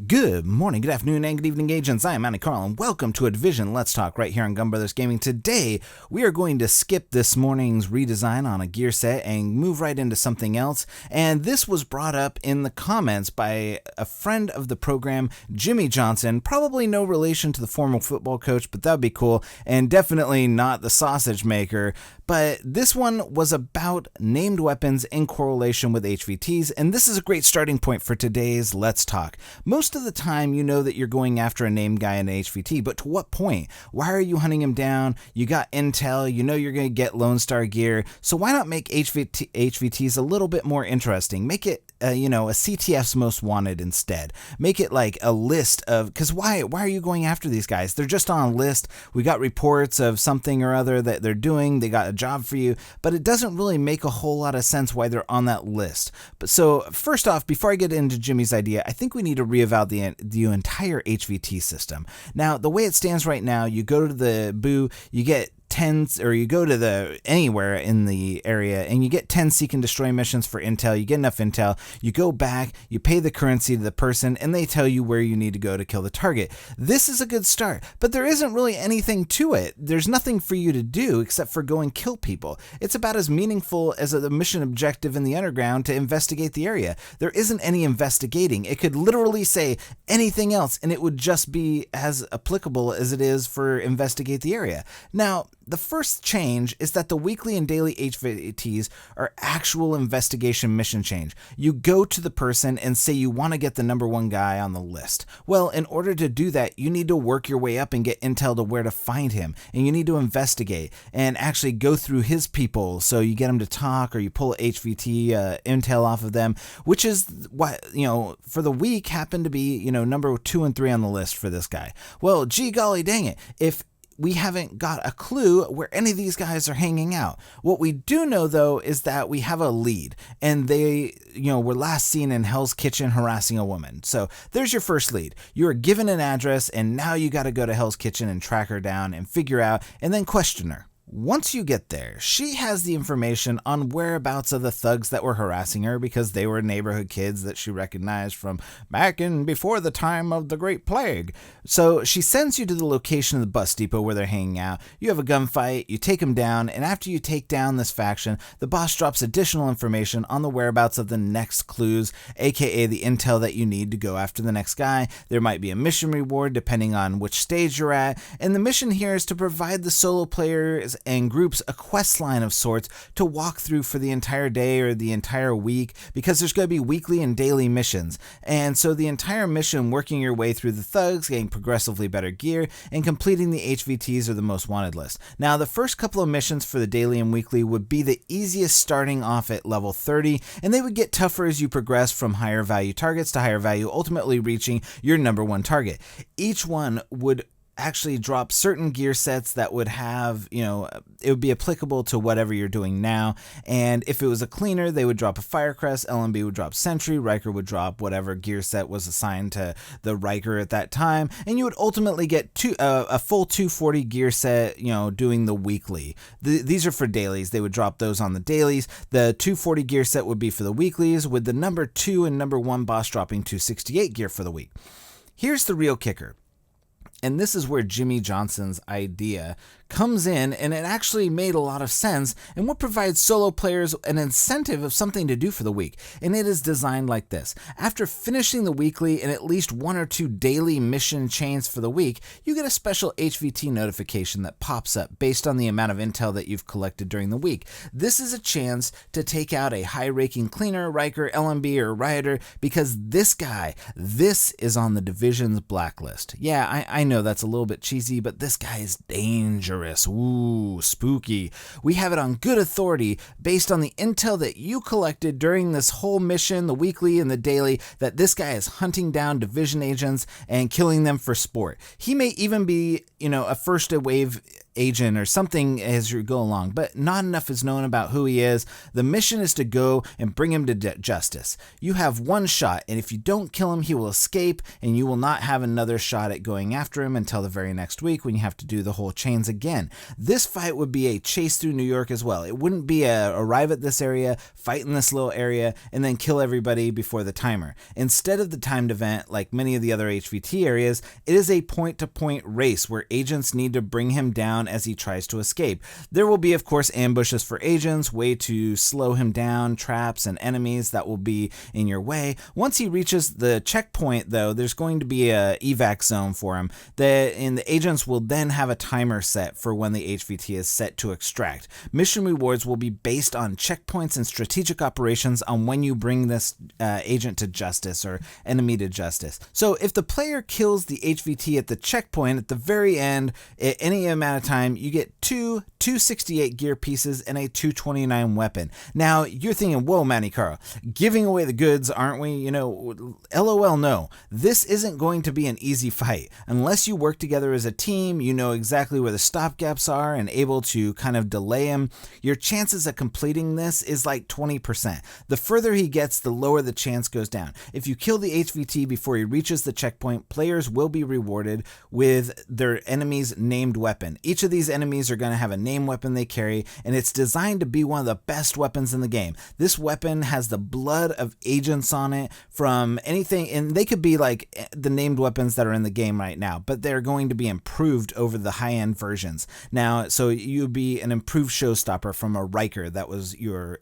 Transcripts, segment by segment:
Good morning, good afternoon, and good evening, agents. I am Manny Carl, and welcome to a Division Let's Talk right here on Gun Brothers Gaming. Today, we are going to skip this morning's redesign on a gear set and move right into something else. And this was brought up in the comments by a friend of the program, Jimmy Johnson. Probably no relation to the former football coach, but that'd be cool. And definitely not the sausage maker. But this one was about named weapons in correlation with HVTs, and this is a great starting point for today's Let's Talk. Most of the time, you know that you're going after a named guy in an HVT, but to what point? Why are you hunting him down? You got intel, you know you're going to get Lone Star gear, so why not make HVTs a little bit more interesting? Make it a CTF's most wanted instead. Make it like a list of, because why are you going after these guys? They're just on a list. We got reports of something or other that they're doing. They got a job for you, but it doesn't really make a whole lot of sense why they're on that list. But so first off, before I get into Jimmy's idea, I think we need to reevaluate the entire HVT system. Now, the way it stands right now, you go to the boo, you get 10, or you go to the anywhere in the area and you get 10 seek and destroy missions for intel. You get enough intel, you go back, you pay the currency to the person, and they tell you where you need to go to kill the target. This is a good start, but there isn't really anything to it. There's nothing for you to do except for go and kill people. It's about as meaningful as the mission objective in the underground to investigate the area. There isn't any investigating. It could literally say anything else and it would just be as applicable as it is for investigate the area. Now, the first change is that the weekly and daily HVTs are actual investigation mission change. You go to the person and say you want to get the number one guy on the list. Well, in order to do that, you need to work your way up and get intel to where to find him. And you need to investigate and actually go through his people. So you get them to talk or you pull HVT intel off of them, which is what, for the week happened to be, number 2 and 3 on the list for this guy. Well, gee golly dang it. If we haven't got a clue where any of these guys are hanging out. What we do know, though, is that we have a lead, and they, were last seen in Hell's Kitchen harassing a woman. So there's your first lead. You are given an address, and now you got to go to Hell's Kitchen and track her down and figure out, and then question her. Once you get there, she has the information on whereabouts of the thugs that were harassing her because they were neighborhood kids that she recognized from back in before the time of the Great Plague. So she sends you to the location of the bus depot where they're hanging out. You have a gunfight, you take them down, and after you take down this faction, the boss drops additional information on the whereabouts of the next clues, aka the intel that you need to go after the next guy. There might be a mission reward depending on which stage you're at, and the mission here is to provide the solo players and groups a quest line of sorts to walk through for the entire day or the entire week, because there's going to be weekly and daily missions. And so the entire mission, working your way through the thugs, getting progressively better gear, and completing the HVTs or the most wanted list. Now, the first couple of missions for the daily and weekly would be the easiest, starting off at level 30, and they would get tougher as you progress from higher value targets to higher value, ultimately reaching your number one target. Each one would actually drop certain gear sets that would have, it would be applicable to whatever you're doing now. And if it was a cleaner, they would drop a Firecrest, LMB would drop Sentry, Riker would drop whatever gear set was assigned to the Riker at that time, and you would ultimately get a full 240 gear set, doing the weekly. These are for dailies. They would drop those on the dailies. The 240 gear set would be for the weeklies, with the number 2 and number 1 boss dropping 268 gear for the week. Here's the real kicker. And this is where Jimmy Johnson's idea comes in, and it actually made a lot of sense and what provides solo players an incentive of something to do for the week. And it is designed like this. After finishing the weekly and at least 1 or 2 daily mission chains for the week, you get a special HVT notification that pops up based on the amount of intel that you've collected during the week. This is a chance to take out a high-ranking cleaner, Riker, LMB, or rioter, because this is on the Division's blacklist. Yeah, I know that's a little bit cheesy, but this guy is dangerous. Ooh, spooky. We have it on good authority based on the intel that you collected during this whole mission, the weekly and the daily, that this guy is hunting down Division agents and killing them for sport. He may even be, a first wave agent or something as you go along, but not enough is known about who he is. The mission is to go and bring him to justice. You have one shot, and if you don't kill him, he will escape, and you will not have another shot at going after him until the very next week when you have to do the whole chains again. This fight would be a chase through New York as well. It wouldn't be arrive at this area, fight in this little area, and then kill everybody before the timer. Instead of the timed event, like many of the other HVT areas, it is a point-to-point race where agents need to bring him down as he tries to escape. There will be, of course, ambushes for agents, way to slow him down, traps and enemies that will be in your way. Once he reaches the checkpoint, though, there's going to be a evac zone for him, and the agents will then have a timer set for when the HVT is set to extract. Mission rewards will be based on checkpoints and strategic operations on when you bring this agent to justice or enemy to justice. So if the player kills the HVT at the checkpoint at the very end, at any amount of time, you get two 268 gear pieces and a 229 weapon. Now you're thinking, whoa, Manny Carl, giving away the goods, aren't we? You know, LOL, no. This isn't going to be an easy fight. Unless you work together as a team, you know exactly where the stopgaps are and able to kind of delay him, your chances of completing this is like 20%. The further he gets, the lower the chance goes down. If you kill the HVT before he reaches the checkpoint, players will be rewarded with their enemy's named weapon. Each of these enemies are going to have a name weapon they carry, and it's designed to be one of the best weapons in the game. This weapon has the blood of agents on it from anything, and they could be like the named weapons that are in the game right now, but they're going to be improved over the high-end versions. Now, so you'd be an improved showstopper from a Riker that was your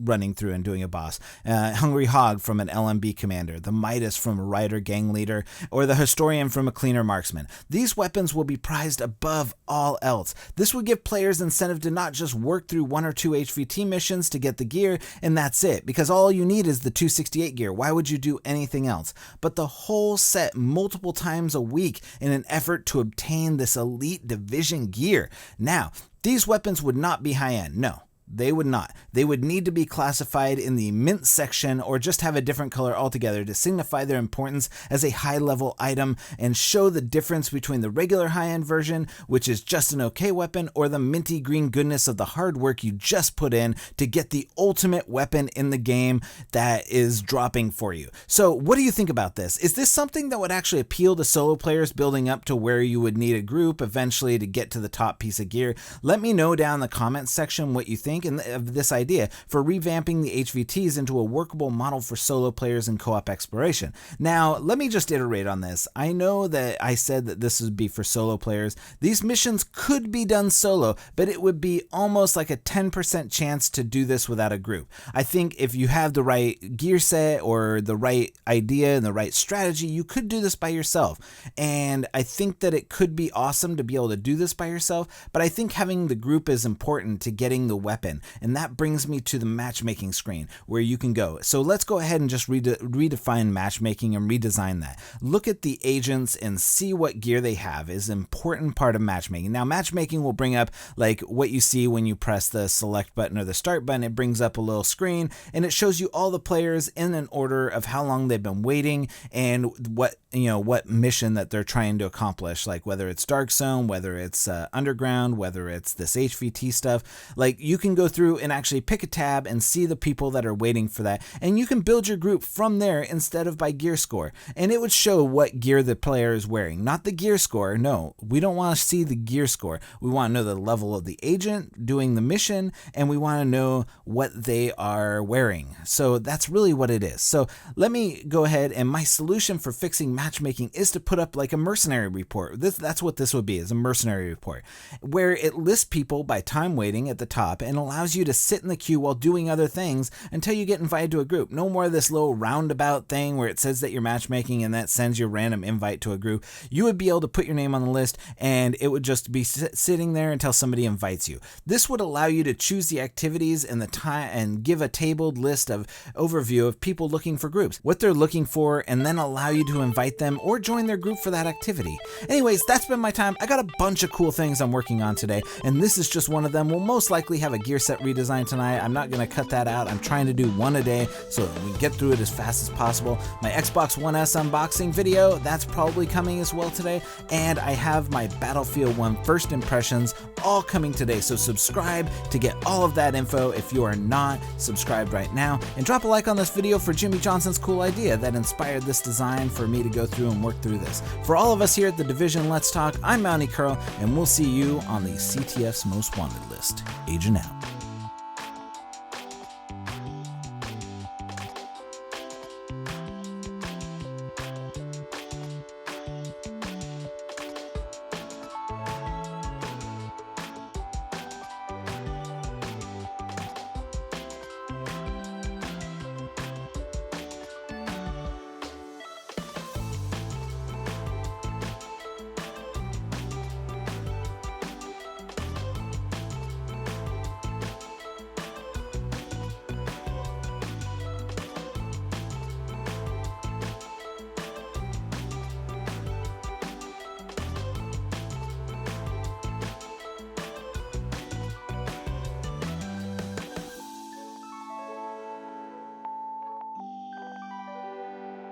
running through and doing a boss, Hungry Hog from an LMB commander, the Midas from a Rider gang leader, or the Historian from a cleaner marksman. These weapons will be prized above all else. This would give players incentive to not just work through one or two HVT missions to get the gear and that's it, because all you need is the 268 gear. Why would you do anything else? But the whole set multiple times a week in an effort to obtain this elite division gear. Now, these weapons would not be high-end, no. They would not. They would need to be classified in the mint section or just have a different color altogether to signify their importance as a high-level item and show the difference between the regular high-end version, which is just an okay weapon, or the minty green goodness of the hard work you just put in to get the ultimate weapon in the game that is dropping for you. So what do you think about this? Is this something that would actually appeal to solo players building up to where you would need a group eventually to get to the top piece of gear? Let me know down in the comments section what you think of this idea for revamping the HVTs into a workable model for solo players and co-op exploration. Now, let me just iterate on this. I know that I said that this would be for solo players. These missions could be done solo, but it would be almost like a 10% chance to do this without a group. I think if you have the right gear set or the right idea and the right strategy, you could do this by yourself. And I think that it could be awesome to be able to do this by yourself, but I think having the group is important to getting the weapon. And that brings me to the matchmaking screen where you can go. So let's go ahead and just redefine matchmaking and redesign that. Look at the agents and see what gear they have is an important part of matchmaking. Now, matchmaking will bring up like what you see when you press the select button or the start button. It brings up a little screen and it shows you all the players in an order of how long they've been waiting and what mission that they're trying to accomplish, like whether it's Dark Zone, whether it's Underground, whether it's this HVT stuff. Like you can go through and actually pick a tab and see the people that are waiting for that, and you can build your group from there instead of by gear score, and it would show what gear the player is wearing, not the gear score. No, we don't want to see the gear score. We want to know the level of the agent doing the mission, and we want to know what they are wearing. So that's really what it is. So let me go ahead, and my solution for fixing matchmaking is to put up like a mercenary report. That's what this would be, is a mercenary report, where it lists people by time waiting at the top and allows you to sit in the queue while doing other things until you get invited to a group. No more of this little roundabout thing where it says that you're matchmaking and that sends your random invite to a group. You would be able to put your name on the list and it would just be sitting there until somebody invites you. This would allow you to choose the activities and the time and give a tabled list of overview of people looking for groups, what they're looking for, and then allow you to invite them or join their group for that activity. Anyways, that's been my time. I got a bunch of cool things I'm working on today, and this is just one of them. We'll most likely have a gear set redesign tonight. I'm not going to cut that out. I'm trying to do one a day so that we get through it as fast as possible. My Xbox One S unboxing video, that's probably coming as well today. And I have my Battlefield 1 first impressions all coming today. So subscribe to get all of that info if you are not subscribed right now. And drop a like on this video for Jimmy Johnson's cool idea that inspired this design for me to go through and work through this. For all of us here at The Division Let's Talk, I'm Mountie Curl, and we'll see you on the CTF's Most Wanted list. Agent out.